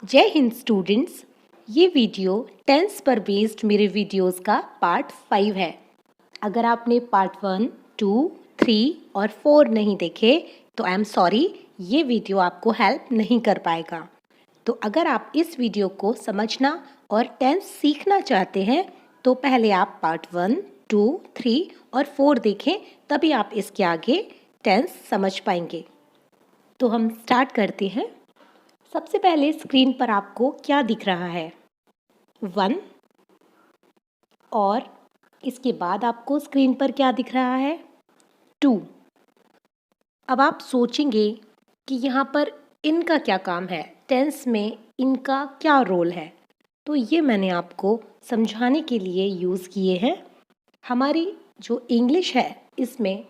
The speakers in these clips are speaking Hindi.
जय हिंद स्टूडेंट्स। ये वीडियो टेंस पर बेस्ड मेरे वीडियोस का पार्ट 5 है। अगर आपने पार्ट 1, 2, 3 और 4 नहीं देखे तो आई एम सॉरी, ये वीडियो आपको हेल्प नहीं कर पाएगा। तो अगर आप इस वीडियो को समझना और टेंस सीखना चाहते हैं तो पहले आप पार्ट 1, 2, 3 और 4 देखें, तभी आप इसके आगे टेंस समझ पाएंगे। तो हम स्टार्ट करते हैं। सबसे पहले स्क्रीन पर आपको क्या दिख रहा है? 1। और इसके बाद आपको स्क्रीन पर क्या दिख रहा है? 2। अब आप सोचेंगे कि यहाँ पर इनका क्या काम है, टेंस में इनका क्या रोल है। तो ये मैंने आपको समझाने के लिए यूज़ किए हैं। हमारी जो इंग्लिश है इसमें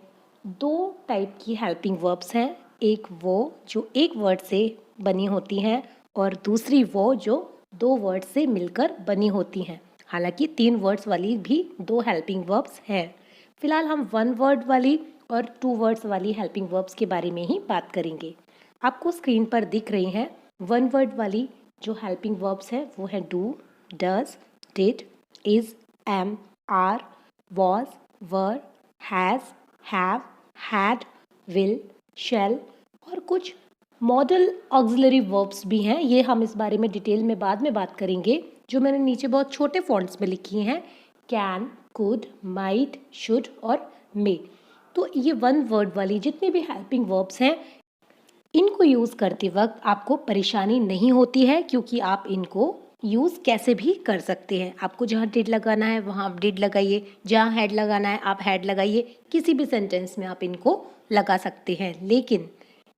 2 टाइप की हेल्पिंग वर्ब्स हैं। एक वो जो एक वर्ड से बनी होती हैं और दूसरी वो जो 2 वर्ड से मिलकर बनी होती हैं। हालांकि 3 वर्ड्स वाली भी 2 हेल्पिंग वर्ब्स हैं। फिलहाल हम 1 वर्ड वाली और 2 वर्ड्स वाली हेल्पिंग वर्ब्स के बारे में ही बात करेंगे। आपको स्क्रीन पर दिख रही हैं 1 वर्ड वाली जो हेल्पिंग वर्ब्स है वो है do, does, did, is, am, are, was, were, has, have, had, will, shall और कुछ मॉडल ऑक्सिलरी वर्ब्स भी हैं। ये हम इस बारे में डिटेल में बाद में बात करेंगे, जो मैंने नीचे बहुत छोटे फॉन्ट्स में लिखी हैं। कैन, कुड, माइट, शुड और मे। तो ये 1 वर्ड वाली जितनी भी हेल्पिंग वर्ब्स हैं, इनको यूज़ करते वक्त आपको परेशानी नहीं होती है, क्योंकि आप इनको यूज़ कैसे भी कर सकते हैं। आपको जहाँ डिड लगाना है वहाँ आप डिड लगाइए, जहाँ हैड लगाना है आप हैड लगाइए, किसी भी सेंटेंस में आप इनको लगा सकते हैं। लेकिन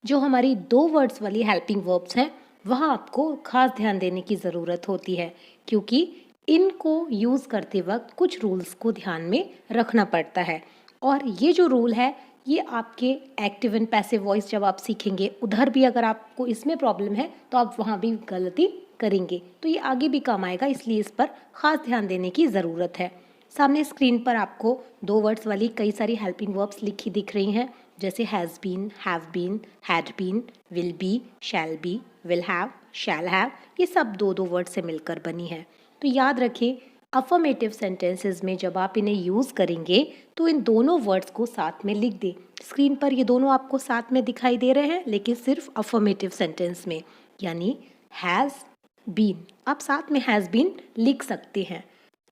जो हमारी 2 वर्ड्स वाली हेल्पिंग वर्ब्स हैं वहाँ आपको खास ध्यान देने की ज़रूरत होती है, क्योंकि इनको यूज़ करते वक्त कुछ रूल्स को ध्यान में रखना पड़ता है। और ये जो रूल है ये आपके एक्टिव एंड पैसिव वॉइस जब आप सीखेंगे उधर भी अगर आपको इसमें प्रॉब्लम है तो आप वहाँ भी गलती करेंगे, तो ये आगे भी काम आएगा, इसलिए इस पर खास ध्यान देने की ज़रूरत है। सामने स्क्रीन पर आपको 2 वर्ड्स वाली कई सारी हेल्पिंग वर्ब्स लिखी दिख रही हैं, जैसे has been, have been, had been, will be, shall have, shall have. ये सब 2-2 वर्ड से मिलकर बनी है। तो याद रखें, अफर्मेटिव सेंटेंसेस में जब आप इन्हें यूज़ करेंगे तो इन दोनों वर्ड्स को साथ में लिख दें। स्क्रीन पर ये दोनों आपको साथ में दिखाई दे रहे हैं, लेकिन सिर्फ अफर्मेटिव सेंटेंस में, यानी हैज़ बीन। आप साथ में हैज़ बीन लिख सकते हैं,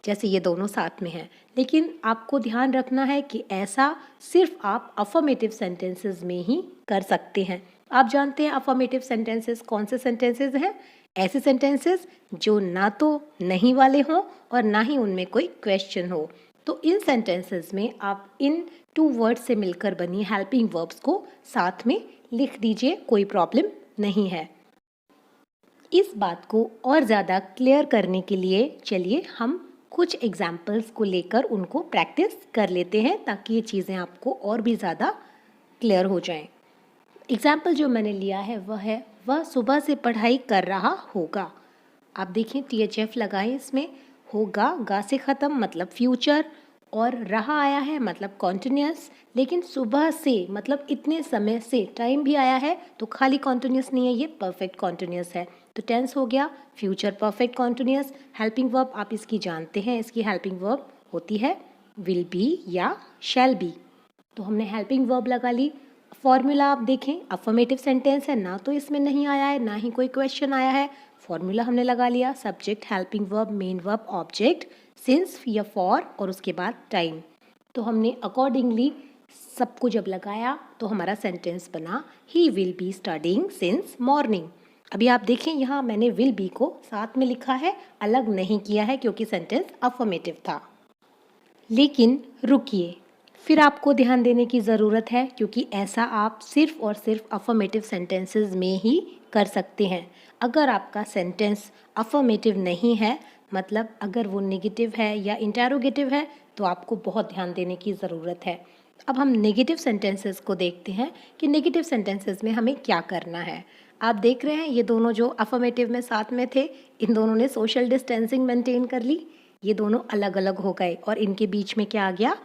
जैसे ये दोनों साथ में हैं। लेकिन आपको ध्यान रखना है कि ऐसा सिर्फ आप अफर्मेटिव सेंटेंसेस में ही कर सकते हैं। आप जानते हैं अफर्मेटिव सेंटेंसेस कौन से सेंटेंसेस हैं? ऐसे सेंटेंसेस जो ना तो नहीं वाले हों और ना ही उनमें कोई क्वेश्चन हो। तो इन सेंटेंसेस में आप इन 2 वर्ड से मिलकर बनी हेल्पिंग वर्ब्स को साथ में लिख दीजिए, कोई प्रॉब्लम नहीं है। इस बात को और ज़्यादा क्लियर करने के लिए चलिए हम कुछ एग्जाम्पल्स को लेकर उनको प्रैक्टिस कर लेते हैं, ताकि ये चीज़ें आपको और भी ज़्यादा क्लियर हो जाएं। एग्जाम्पल जो मैंने लिया है वह सुबह से पढ़ाई कर रहा होगा। आप देखें THF लगाएं इसमें। होगा गा से ख़त्म मतलब फ्यूचर, और रहा आया है मतलब कॉन्टिन्यूस, लेकिन सुबह से मतलब इतने समय से टाइम भी आया है, तो खाली कॉन्टिन्यूस नहीं है, ये परफेक्ट कॉन्टिन्यूस है। तो टेंस हो गया future perfect continuous. Helping verb आप इसकी जानते हैं, इसकी हेल्पिंग वर्ब होती है विल बी या शैल बी। तो हमने हेल्पिंग वर्ब लगा ली। फॉर्मूला आप देखें, अफर्मेटिव सेंटेंस है, ना तो इसमें नहीं आया है ना ही कोई क्वेश्चन आया है। फॉर्मूला हमने लगा लिया, subject, helping verb, main verb, object, since या फॉर और उसके बाद टाइम। तो हमने अकॉर्डिंगली सबको जब लगाया तो हमारा सेंटेंस बना he will be studying since morning. अभी आप देखें यहाँ मैंने विल बी को साथ में लिखा है, अलग नहीं किया है, क्योंकि सेंटेंस अफर्मेटिव था। लेकिन रुकिए, फिर आपको ध्यान देने की ज़रूरत है, क्योंकि ऐसा आप सिर्फ और सिर्फ अफर्मेटिव सेंटेंसेस में ही कर सकते हैं। अगर आपका सेंटेंस अफर्मेटिव नहीं है, मतलब अगर वो नेगेटिव है या इंटेरोगेटिव है, तो आपको बहुत ध्यान देने की ज़रूरत है। अब हम नेगेटिव सेंटेंसेस को देखते हैं कि नेगेटिव सेंटेंसेस में हमें क्या करना है। आप देख रहे हैं ये दोनों जो अफर्मेटिव में साथ में थे, इन दोनों ने सोशल डिस्टेंसिंग मेंटेन कर ली। ये दोनों अलग अलग हो गए और इनके बीच में क्या आ गया?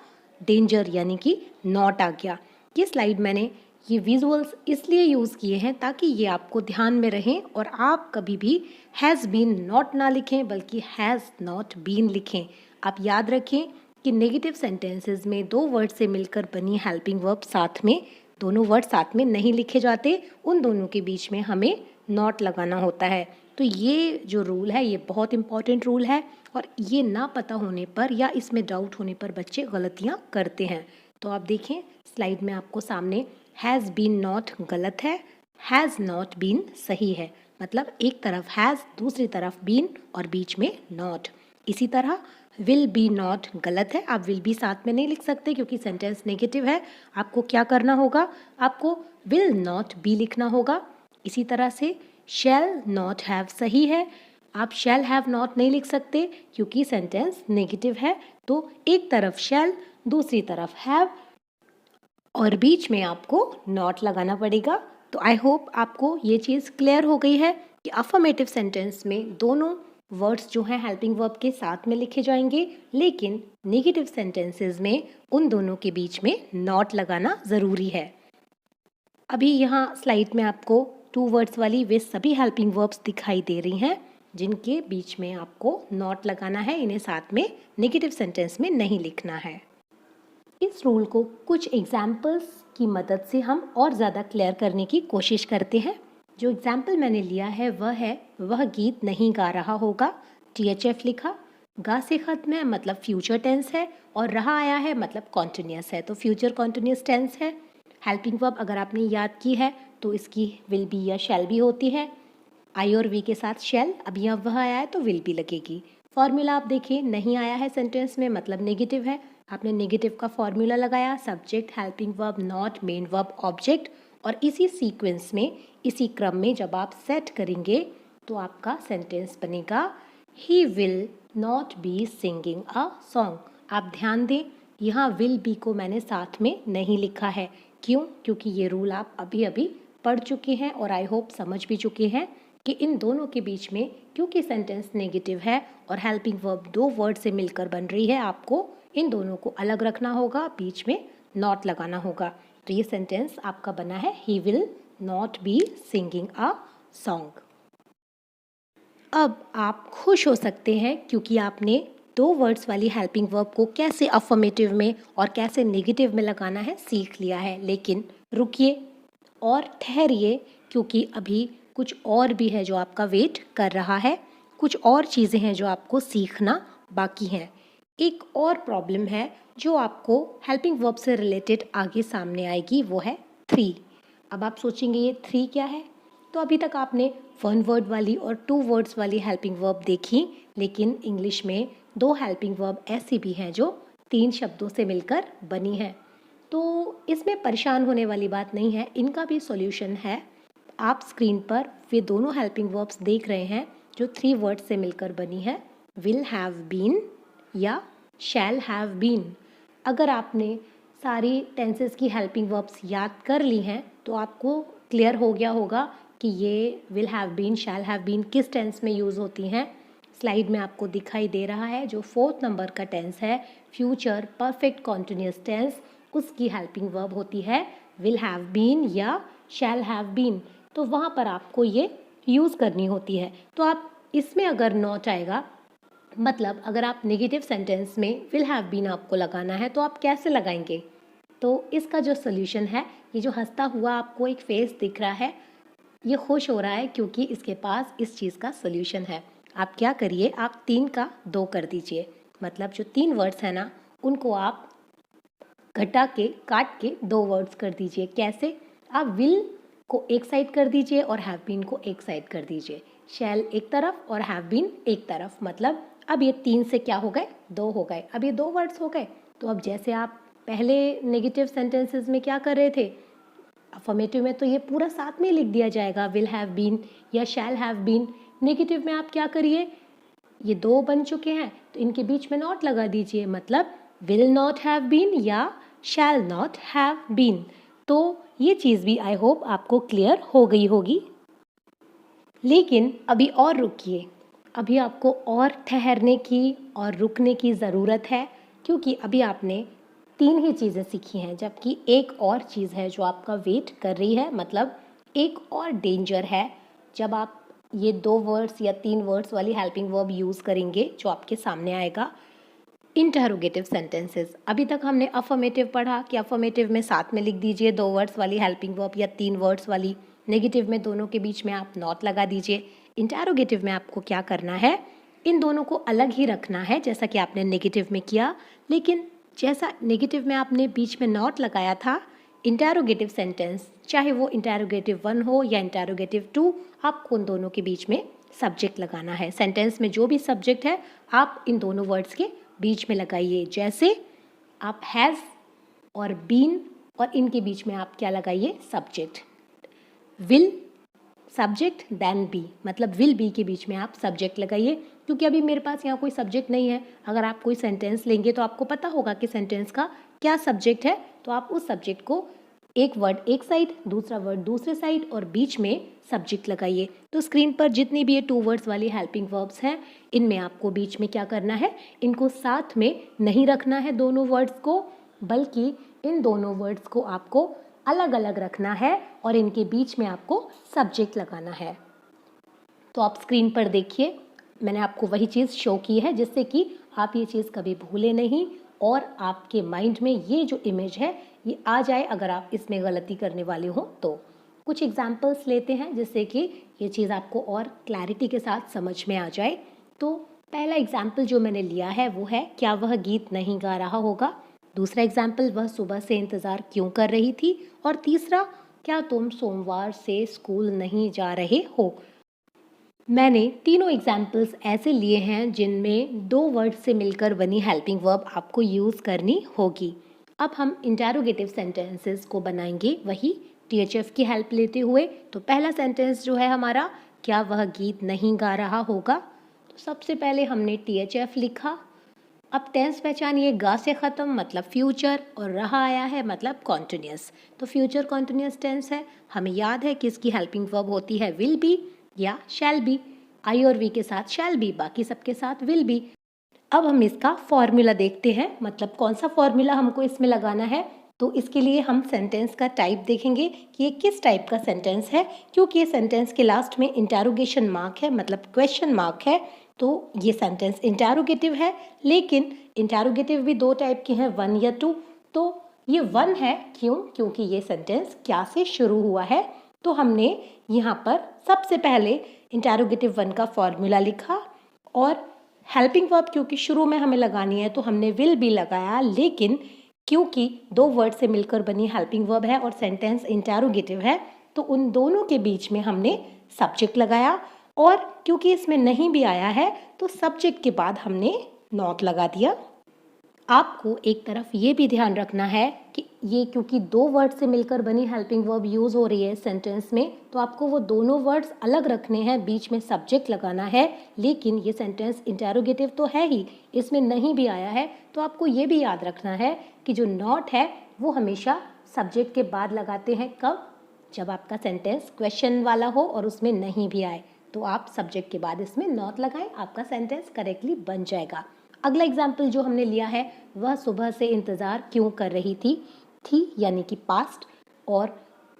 डेंजर, यानी कि नॉट आ गया। ये स्लाइड मैंने ये विजुअल्स इसलिए यूज़ किए हैं ताकि ये आपको ध्यान में रहें और आप कभी भी हैज़ बीन नॉट ना लिखें बल्कि हैज़ नॉट बीन लिखें। आप याद रखें कि नेगेटिव सेंटेंसेस में दो वर्ड से मिलकर बनी हेल्पिंग वर्ब साथ में, दोनों वर्ड साथ में नहीं लिखे जाते, उन दोनों के बीच में हमें नॉट लगाना होता है। तो ये जो रूल है ये बहुत इंपॉर्टेंट रूल है और ये ना पता होने पर या इसमें डाउट होने पर बच्चे गलतियाँ करते हैं। तो आप देखें स्लाइड में आपको सामने हैज़ बीन नॉट गलत है, हैज़ नॉट बीन सही है। मतलब एक तरफ हैज़, दूसरी तरफ बीन और बीच में नॉट। इसी तरह विल बी नॉट गलत है, आप विल बी साथ में नहीं लिख सकते क्योंकि सेंटेंस नेगेटिव है। आपको क्या करना होगा, आपको विल नॉट बी लिखना होगा। इसी तरह से शैल नॉट हैव सही है, आप शैल हैव नॉट नहीं लिख सकते क्योंकि सेंटेंस नेगेटिव है। तो एक तरफ शैल, दूसरी तरफ हैव और बीच में आपको नॉट लगाना पड़ेगा। तो आई होप आपको ये चीज़ क्लियर हो गई है कि अफर्मेटिव सेंटेंस में दोनों वर्ड्स जो हैं हेल्पिंग वर्ब के साथ में लिखे जाएंगे, लेकिन नेगेटिव सेंटेंसेस में उन दोनों के बीच में नॉट लगाना ज़रूरी है। अभी यहाँ स्लाइड में आपको टू वर्ड्स वाली वे सभी हेल्पिंग वर्ब्स दिखाई दे रही हैं जिनके बीच में आपको नॉट लगाना है, इन्हें साथ में नेगेटिव सेंटेंस में नहीं लिखना है। इस रूल को कुछ एग्जाम्पल्स की मदद से हम और ज़्यादा क्लियर करने की कोशिश करते हैं। जो एग्जाम्पल मैंने लिया है वह गीत नहीं गा रहा होगा, THF लिखा। गा से खत्म है मतलब फ्यूचर टेंस है और रहा आया है मतलब कॉन्टिन्यूस है, तो फ्यूचर कॉन्टिन्यूस टेंस है। हेल्पिंग वर्ब अगर आपने याद की है तो इसकी विल बी या शैल भी होती है। आई और वी के साथ शैल, अब यहाँ वह आया है तो विल बी लगेगी। फॉर्मूला आप देखिए, नहीं आया है सेंटेंस में मतलब नेगेटिव है, आपने नेगेटिव का फॉर्मूला लगाया, subject, helping verb, not, main verb, object, और इसी सीक्वेंस में, इसी क्रम में जब आप सेट करेंगे तो आपका सेंटेंस बनेगा he will not be singing a song. आप ध्यान दें यहाँ विल बी को मैंने साथ में नहीं लिखा है। क्यों? क्योंकि ये रूल आप अभी अभी पढ़ चुके हैं और आई होप समझ भी चुके हैं कि इन दोनों के बीच में, क्योंकि सेंटेंस नेगेटिव है और हेल्पिंग वर्ब दो वर्ड से मिलकर बन रही है, आपको इन दोनों को अलग रखना होगा, बीच में नॉट लगाना होगा। तो ये सेंटेंस आपका बना है he will not be singing a song. अब आप खुश हो सकते हैं क्योंकि आपने दो वर्ड्स वाली हेल्पिंग वर्ब को कैसे अफर्मेटिव में और कैसे नेगेटिव में लगाना है सीख लिया है। लेकिन रुकिए और ठहरिए क्योंकि अभी कुछ और भी है जो आपका वेट कर रहा है, कुछ और चीज़ें हैं जो आपको सीखना बाकी हैं। एक और प्रॉब्लम है जो आपको हेल्पिंग वर्ब से रिलेटेड आगे सामने आएगी, वो है 3। अब आप सोचेंगे ये 3 क्या है? तो अभी तक आपने 1 वर्ड वाली और 2 वर्ड्स वाली हेल्पिंग वर्ब देखी, लेकिन इंग्लिश में 2 हेल्पिंग वर्ब ऐसी भी हैं जो 3 शब्दों से मिलकर बनी हैं। तो इसमें परेशान होने वाली बात नहीं है, इनका भी सॉल्यूशन है। आप स्क्रीन पर वे दोनों हेल्पिंग वर्ब्स देख रहे हैं जो 3 वर्ड से मिलकर बनी है, विल हैव बीन या शैल हैव बीन। अगर आपने सारी टेंसेस की हेल्पिंग वर्ब्स याद कर ली हैं तो आपको क्लियर हो गया होगा कि ये will have been, shall have been किस टेंस में यूज़ होती हैं। स्लाइड में आपको दिखाई दे रहा है जो 4th नंबर का टेंस है, फ्यूचर परफेक्ट कॉन्टिन्यूस टेंस, उसकी हेल्पिंग वर्ब होती है विल हैव बीन या शैल हैव बीन। तो वहाँ पर आपको ये यूज़ करनी होती है। तो आप इसमें अगर नॉट आएगा, मतलब अगर आप नेगेटिव सेंटेंस में विल हैव बीन आपको लगाना है तो आप कैसे लगाएंगे? तो इसका जो सोल्यूशन है, ये जो हंसता हुआ आपको एक फेस दिख रहा है, ये खुश हो रहा है क्योंकि इसके पास इस चीज़ का सोल्यूशन है। आप क्या करिए, आप 3 का 2 कर दीजिए, मतलब जो 3 वर्ड्स हैं ना उनको आप घटा के, काट के 2 वर्ड्स कर दीजिए। कैसे? आप विल को एक साइड कर दीजिए और हैव बीन को एक साइड कर दीजिए, शैल एक तरफ और हैव बीन एक तरफ। मतलब अब ये 3 से क्या हो गए, 2 हो गए। अब ये 2 वर्ड्स हो गए। तो अब जैसे आप पहले नेगेटिव सेंटेंसेस में क्या कर रहे थे, अफर्मेटिव में तो ये पूरा साथ में लिख दिया जाएगा, विल हैव बीन या शैल हैव बीन। नेगेटिव में आप क्या करिए, ये 2 बन चुके हैं तो इनके बीच में नॉट लगा दीजिए, मतलब विल नॉट हैव बीन या शैल नॉट हैव बीन। तो ये चीज़ भी आई होप आपको क्लियर हो गई होगी। लेकिन अभी और रुकिए, अभी आपको और ठहरने की और रुकने की ज़रूरत है क्योंकि अभी आपने 3 ही चीज़ें सीखी हैं, जबकि एक और चीज़ है जो आपका वेट कर रही है, मतलब एक और डेंजर है जब आप ये 2 वर्ड्स या 3 वर्ड्स वाली हेल्पिंग वर्ब यूज़ करेंगे जो आपके सामने आएगा, इंटरोगेटिव सेंटेंसेस। अभी तक हमने अफर्मेटिव पढ़ा कि अफर्मेटिव में साथ में लिख दीजिए 2 वर्ड्स वाली हेल्पिंग वर्ब या 3 वर्ड्स वाली, नेगेटिव में दोनों के बीच में आप नॉट लगा दीजिए। इंटरोगेटिव में आपको क्या करना है, इन दोनों को अलग ही रखना है जैसा कि आपने नेगेटिव में किया, लेकिन जैसा नेगेटिव में आपने बीच में नॉट लगाया था, इंटरोगेटिव सेंटेंस चाहे वो इंटरोगेटिव 1 हो या इंटरोगेटिव 2, आपको उन दोनों के बीच में सब्जेक्ट लगाना है। सेंटेंस में जो भी सब्जेक्ट है आप इन दोनों वर्ड्स के बीच में लगाइए। जैसे आप हैज़ और बीन और इनके बीच में आप क्या लगाइए, subject. Will subject then be, मतलब विल बी के बीच में आप सब्जेक्ट लगाइए, क्योंकि अभी मेरे पास यहाँ कोई सब्जेक्ट नहीं है। अगर आप कोई सेंटेंस लेंगे तो आपको पता होगा कि सेंटेंस का क्या सब्जेक्ट है, तो आप उस सब्जेक्ट को एक वर्ड एक साइड, दूसरा वर्ड दूसरे साइड और बीच में सब्जेक्ट लगाइए। तो स्क्रीन पर जितनी भी ये 2 वर्ड्स वाली हेल्पिंग वर्ब्स हैं, इनमें आपको बीच में क्या करना है, इनको साथ में नहीं रखना है दोनों वर्ड्स को, बल्कि इन दोनों वर्ड्स को आपको अलग अलग रखना है और इनके बीच में आपको सब्जेक्ट लगाना है। तो आप स्क्रीन पर देखिए, मैंने आपको वही चीज़ शो की है जिससे कि आप ये चीज़ कभी भूले नहीं और आपके माइंड में ये जो इमेज है ये आ जाए अगर आप इसमें गलती करने वाले हो तो। कुछ एग्जाम्पल्स लेते हैं जिससे कि ये चीज़ आपको और क्लैरिटी के साथ समझ में आ जाए। तो पहला एग्जाम्पल जो मैंने लिया है वो है, क्या वह गीत नहीं गा रहा होगा। दूसरा एग्जाम्पल, वह सुबह से इंतज़ार क्यों कर रही थी। और तीसरा, क्या तुम सोमवार से स्कूल नहीं जा रहे हो। मैंने तीनों एग्जाम्पल्स ऐसे लिए हैं जिनमें 2 वर्ड से मिलकर बनी हेल्पिंग वर्ब आपको यूज़ करनी होगी। अब हम इंटरोगेटिव सेंटेंसेस को बनाएंगे वही THF की हेल्प लेते हुए। तो पहला सेंटेंस जो है हमारा, क्या वह गीत नहीं गा रहा होगा। तो सबसे पहले हमने THF लिखा। अब टेंस पहचानिए, गा से ख़त्म मतलब फ्यूचर और रहा आया है मतलब कॉन्टिन्यूस। तो फ्यूचर कॉन्टिन्यूस टेंस है, हमें याद है कि इसकी हेल्पिंग वर्ब होती है विल बी या शैल बी। आई और वी के साथ शैल बी, बाकी सबके साथ विल बी। अब हम इसका फॉर्मूला देखते हैं, मतलब कौन सा फॉर्मूला हमको इसमें लगाना है। तो इसके लिए हम सेंटेंस का टाइप देखेंगे कि ये किस टाइप का सेंटेंस है, क्योंकि ये सेंटेंस के लास्ट में इंटरोगेशन मार्क है, मतलब क्वेश्चन मार्क है। तो ये सेंटेंस इंटरोगेटिव है, लेकिन इंटरोगेटिव भी 2 टाइप के हैं, 1 या 2। तो ये 1 है, क्यों, क्योंकि ये सेंटेंस क्या से शुरू हुआ है। तो हमने यहाँ पर सबसे पहले इंटरोगेटिव 1 का फॉर्मूला लिखा और हेल्पिंग वर्ब क्योंकि शुरू में हमें लगानी है तो हमने विल बी लगाया, लेकिन क्योंकि 2 वर्ड से मिलकर बनी हेल्पिंग वर्ब है और सेंटेंस इंटरोगेटिव है तो उन दोनों के बीच में हमने सब्जेक्ट लगाया। और क्योंकि इसमें नहीं भी आया है तो सब्जेक्ट के बाद हमने नॉट लगा दिया। आपको एक तरफ ये भी ध्यान रखना है कि ये क्योंकि 2 वर्ड से मिलकर बनी हेल्पिंग वर्ब यूज़ हो रही है सेंटेंस में, तो आपको वो दोनों वर्ड्स अलग रखने हैं, बीच में सब्जेक्ट लगाना है। लेकिन ये सेंटेंस इंटरोगेटिव तो है ही, इसमें नहीं भी आया है, तो आपको ये भी याद रखना है कि जो नॉट है वो हमेशा सब्जेक्ट के बाद लगाते हैं। कब, जब आपका सेंटेंस क्वेश्चन वाला हो और उसमें नहीं भी आए तो आप सब्जेक्ट के बाद इसमें नॉट लगाएं, आपका सेंटेंस करेक्टली बन जाएगा। अगला एग्जाम्पल जो हमने लिया है, वह सुबह से इंतज़ार क्यों कर रही थी यानी कि पास्ट, और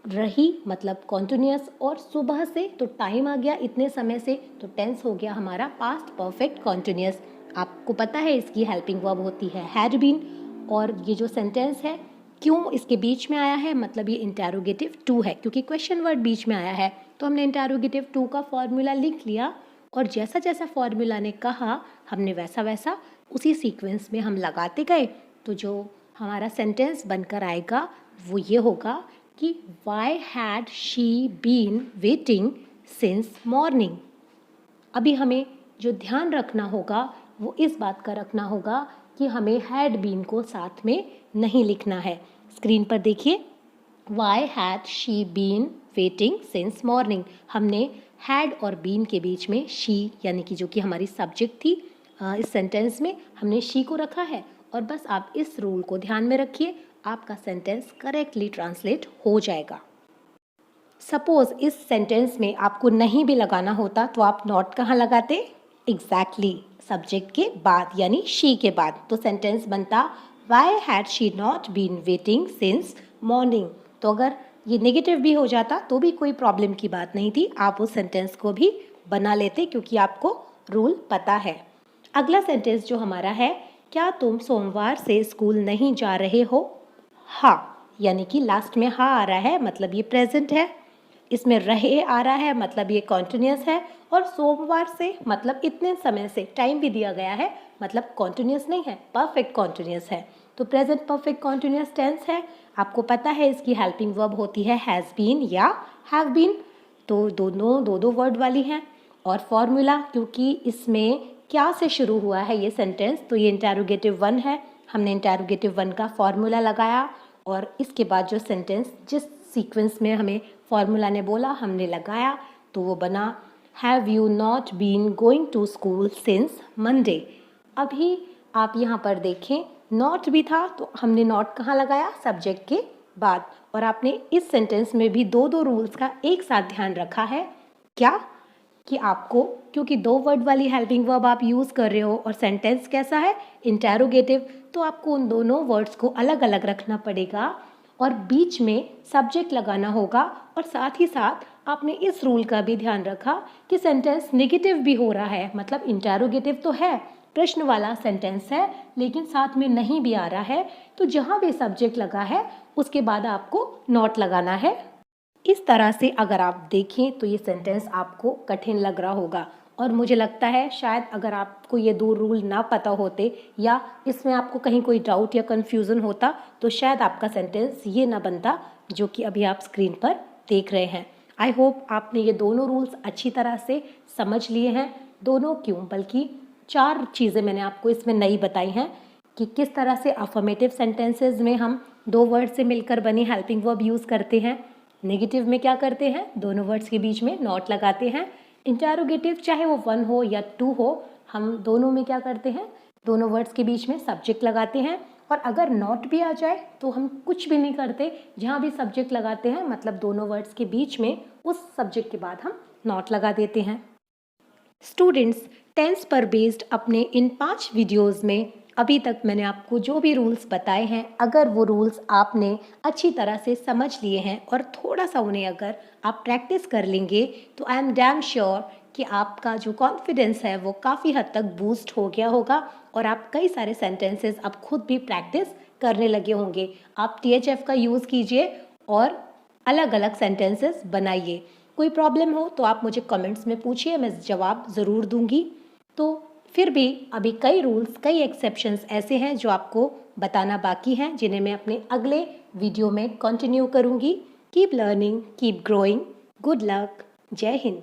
रही मतलब कॉन्टिन्यूस, और सुबह से तो टाइम आ गया इतने समय से, तो टेंस हो गया हमारा पास्ट परफेक्ट कॉन्टिन्यूस। आपको पता है इसकी हेल्पिंग वर्ब होती है हैड बीन। और ये जो सेंटेंस है क्यों इसके बीच में आया है, मतलब ये इंटरोगेटिव 2 है, क्योंकि क्वेश्चन वर्ड बीच में आया है। तो हमने इंटरोगेटिव 2 का फॉर्मूला लिख लिया और जैसा जैसा फॉर्मूला ने कहा हमने वैसा वैसा उसी सीक्वेंस में हम लगाते गए। तो जो हमारा सेंटेंस बनकर आएगा वो ये होगा कि why had she been waiting since morning. अभी हमें जो ध्यान रखना होगा वो इस बात का रखना होगा कि हमें हैड बीन को साथ में नहीं लिखना है। स्क्रीन पर देखिए, why had she been waiting since morning. हमने हैड और बीन के बीच में शी यानी कि जो कि हमारी सब्जेक्ट थी, इस सेंटेंस में हमने शी को रखा है। और बस आप इस रूल को ध्यान में रखिए, आपका सेंटेंस करेक्टली ट्रांसलेट हो जाएगा। सपोज इस सेंटेंस में आपको नहीं भी लगाना होता तो आप नॉट कहाँ लगाते, एग्जैक्टली सब्जेक्ट के बाद यानी शी के बाद। तो सेंटेंस बनता why had she not been waiting since morning. तो अगर ये नेगेटिव भी हो जाता तो भी कोई प्रॉब्लम की बात नहीं थी, आप उस सेंटेंस को भी बना लेते क्योंकि आपको रूल पता है। अगला सेंटेंस जो हमारा है, क्या तुम सोमवार से स्कूल नहीं जा रहे हो? हाँ, यानी कि लास्ट में हाँ आ रहा है, मतलब ये प्रेजेंट है। इसमें रहे आ रहा है, मतलब ये कॉन्टिन्यूस है। और सोमवार से मतलब इतने समय से, टाइम भी दिया गया है, मतलब कॉन्टिन्यूस नहीं है, परफेक्ट कॉन्टिन्यूस है। तो प्रेजेंट परफेक्ट कॉन्टिन्यूस टेंस है। आपको पता है इसकी हेल्पिंग वर्ब होती है हैज़ बीन या हैव बीन। तो दोनों दो वर्ड वाली हैं। और फॉर्मूला, क्योंकि इसमें क्या से शुरू हुआ है ये सेंटेंस, तो ये इंटरोगेटिव 1 है। हमने इंटरोगेटिव 1 का फॉर्मूला लगाया और इसके बाद जो सेंटेंस जिस सीक्वेंस में हमें फॉर्मूला ने बोला हमने लगाया, तो वो बना have you not been going to school since Monday. अभी आप यहाँ पर देखें, नॉट भी था तो हमने नॉट कहाँ लगाया? सब्जेक्ट के बाद। और आपने इस सेंटेंस में भी दो रूल्स का एक साथ ध्यान रखा है। क्या? कि आपको, क्योंकि 2 वर्ड वाली हेल्पिंग वर्ब आप यूज़ कर रहे हो और सेंटेंस कैसा है? इंटरोगेटिव, तो आपको उन दोनों वर्ड्स को अलग अलग रखना पड़ेगा और बीच में सब्जेक्ट लगाना होगा। और साथ ही साथ आपने इस रूल का भी ध्यान रखा कि सेंटेंस नेगेटिव भी हो रहा है, मतलब इंटरोगेटिव तो है, प्रश्न वाला सेंटेंस है, लेकिन साथ में नहीं भी आ रहा है। तो जहाँ भी सब्जेक्ट लगा है उसके बाद आपको नॉट लगाना है। इस तरह से अगर आप देखें तो ये सेंटेंस आपको कठिन लग रहा होगा और मुझे लगता है शायद अगर आपको ये 2 रूल ना पता होते या इसमें आपको कहीं कोई डाउट या कन्फ्यूज़न होता तो शायद आपका सेंटेंस ये ना बनता जो कि अभी आप स्क्रीन पर देख रहे हैं। आई होप आपने ये दोनों रूल्स अच्छी तरह से समझ लिए हैं। दोनों क्यों, बल्कि 4 चीज़ें मैंने आपको इसमें नई बताई हैं कि किस तरह से अफर्मेटिव सेंटेंसेस में हम 2 वर्ड से मिलकर बनी हेल्पिंग वर्ब यूज़ करते हैं। नेगेटिव में क्या करते हैं? दोनों वर्ड्स के बीच में नॉट लगाते हैं। इंटरोगेटिव चाहे वो 1 हो या 2 हो, हम दोनों में क्या करते हैं? दोनों वर्ड्स के बीच में सब्जेक्ट लगाते हैं। और अगर नॉट भी आ जाए तो हम कुछ भी नहीं करते, जहाँ भी सब्जेक्ट लगाते हैं मतलब दोनों वर्ड्स के बीच में उस सब्जेक्ट के बाद हम नॉट लगा देते हैं। स्टूडेंट्स, टेंस पर बेस्ड अपने इन 5 वीडियोज़ में अभी तक मैंने आपको जो भी रूल्स बताए हैं, अगर वो रूल्स आपने अच्छी तरह से समझ लिए हैं और थोड़ा सा उन्हें अगर आप प्रैक्टिस कर लेंगे तो आई एम डैम श्योर कि आपका जो कॉन्फिडेंस है वो काफ़ी हद तक बूस्ट हो गया होगा और आप कई सारे सेंटेंसेस अब खुद भी प्रैक्टिस करने लगे होंगे। आप THF का यूज़ कीजिए और अलग अलग सेंटेंसेस बनाइए। कोई प्रॉब्लम हो तो आप मुझे कमेंट्स में पूछिए, मैं जवाब ज़रूर दूंगी। तो फिर भी अभी कई रूल्स, कई एक्सेप्शंस ऐसे हैं जो आपको बताना बाकी हैं, जिन्हें मैं अपने अगले वीडियो में कंटिन्यू करूंगी। Keep learning, keep growing. Good luck. जय हिंद।